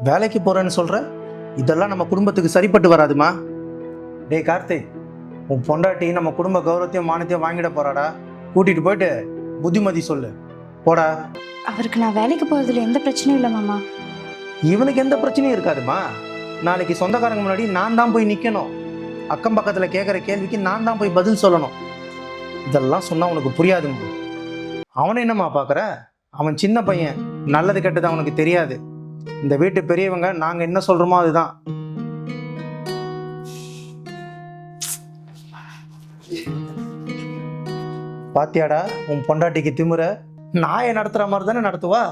வேலைக்கு போகிறேன்னு சொல்கிற? இதெல்லாம் நம்ம குடும்பத்துக்கு சரிப்பட்டு வராதுமா. டேய் கார்த்திக், உன் பொண்டாட்டி நம்ம குடும்ப கௌரவத்தையும் மானத்தையும் வாங்கிட போறாடா. கூட்டிகிட்டு போயிட்டு புத்திமதி சொல்லு. போடா. அவருக்கு நான் வேலைக்கு போகிறதுல எந்த பிரச்சனையும் இல்லை மாமா. இவனுக்கு எந்த பிரச்சனையும் இருக்காதுமா. நாளைக்கு சொந்தக்காரங்க முன்னாடி நான் தான் போய் நிற்கணும். அக்கம் பக்கத்தில் கேட்குற கேள்விக்கு நான் தான் போய் பதில் சொல்லணும். இதெல்லாம் சொன்னால் உனக்கு புரியாதுமா. அவனை என்னம்மா பார்க்குற? அவன் சின்ன பையன், நல்லது கெட்டது அவனுக்கு தெரியாது. இந்த வீட்டு பெரியவங்க நாங்கள் என்ன சொல்கிறோமோ அதுதான். பாத்தியாடா உன் பொண்டாட்டிக்கு திமுற? நாயை நடத்துகிற மாதிரி தானே நடத்துவா.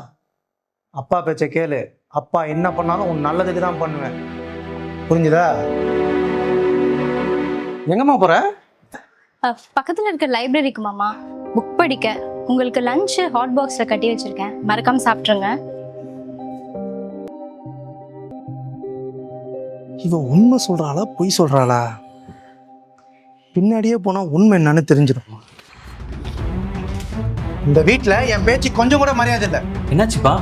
அப்பா பேச்ச கேளு. அப்பா என்ன பண்ணாலும் உன் நல்லதுக்கு தான் பண்ணுவேன். புரிஞ்சுதா? எங்கம்மா போற? பக்கத்தில் இருக்க லைப்ரரிக்கு மாமா, புக் படிக்க. உங்களுக்கு லஞ்சு ஹாட் பாக்ஸில் கட்டி வச்சிருக்கேன், மறக்காம சாப்பிட்ருங்க. இவ உண்மை சொல்றாளா பொய் சொல்றாளா? பின்னாடியே போனா உண்மை என்னன்னு தெரிஞ்சிடும். இந்த வீட்டில் என் பேச்சு கொஞ்சம் கூட மரியாதை இல்லை. என்னாச்சுப்பா?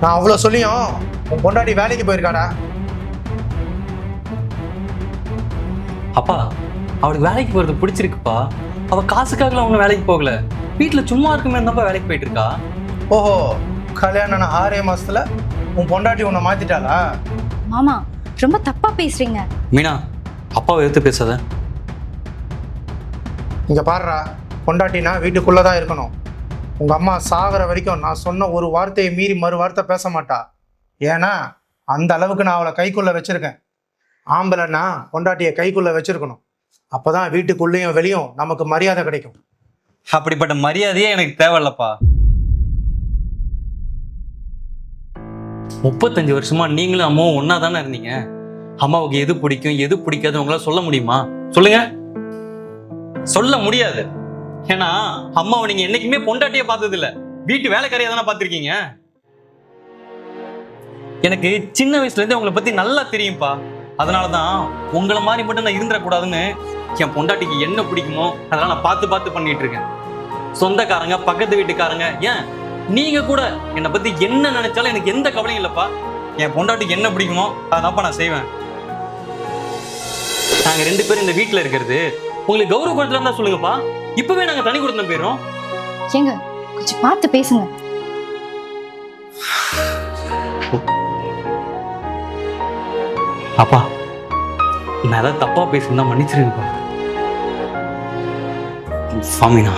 நான் அவ்வளோ சொல்லியும் உன் பொண்டாட்டி வேலைக்கு போயிருக்காடா. அப்பா, அவளுக்கு வேலைக்கு போறது பிடிச்சிருக்குப்பா. அவ காசுக்காகலாம் ஒன்றும் வேலைக்கு போகல, வீட்டில் சும்மா இருக்குமே இருந்தாப்பா வேலைக்கு போயிட்டு இருக்கா. ஓஹோ, கல்யாணம் 6 மாசத்துல உன் பொண்டாட்டி உன்னை மாத்திட்டாளா? மாமா ரொம்ப தப்பா பேசுறீங்க. மீனா, அப்பாவை எடுத்து பேசாத. இங்க பாருடா, பொண்டாட்டினா வீட்டுக்குள்ளதான் இருக்கணும். உங்க அம்மா சாகிற வரைக்கும் நான் சொன்ன ஒரு வார்த்தையை மீறி மறு வார்த்தை பேச மாட்டா. ஏன்னா அந்த அளவுக்கு நான் அவளை கைக்குள்ள வச்சிருக்கேன். ஆம்பளைன்னா பொண்டாட்டியை கைக்குள்ள வச்சிருக்கணும். அப்பதான் வீட்டுக்குள்ளேயும் வெளியும் நமக்கு மரியாதை கிடைக்கும். அப்படிப்பட்ட மரியாதையே எனக்கு தேவையில்லப்பா. 35 வருஷமா நீங்களும் அம்மாவும் ஒன்னா தானே இருந்தீங்க. அம்மாவுக்கு எது பிடிக்கும் எது பிடிக்காது உங்களால சொல்ல முடியுமா? சொல்லுங்க. சொல்ல முடியாது. ஏன்னா அம்மாவை நீங்க என்னைக்குமே பொண்டாட்டியே பார்த்தது இல்ல, வீட்டு வேலைக்காரியா தானே பார்த்திருக்கீங்க. எனக்கு சின்ன வயசுல இருந்தே உங்களை பத்தி நல்லா தெரியும்ப்பா. அதனாலதான் உங்களை மாதிரி மட்டும் நான் இருந்துடக்கூடாதுன்னு என் பொண்டாட்டிக்கு என்ன பிடிக்குமோ அதெல்லாம் நான் பார்த்து பார்த்து பண்ணிட்டு இருக்கேன். சொந்தக்காரங்க, பக்கத்து வீட்டுக்காரங்க, ஏன் நீங்க கூட என்னை பத்தி என்ன நினைச்சாலும் எனக்கு எந்த கவலையும் இல்லப்பா. என் பொண்டாட்டிக்கு என்ன பிடிக்குமோ அதான்ப்பா நான் செய்வேன். நாங்க 2 பேரும் இந்த வீட்டுல இருக்கிறது உங்களுக்கு கௌரவ குணத்துல இருந்தா சொல்லுங்கப்பா. இப்பவே நாங்க தனி கொடுத்து போயிடும். ஏங்க கொஞ்சம் பார்த்து பேசுங்க. அப்பா, நான் ஏதாவது தப்பா பேசுனா மன்னிச்சிருங்கப்பா. சாமினா.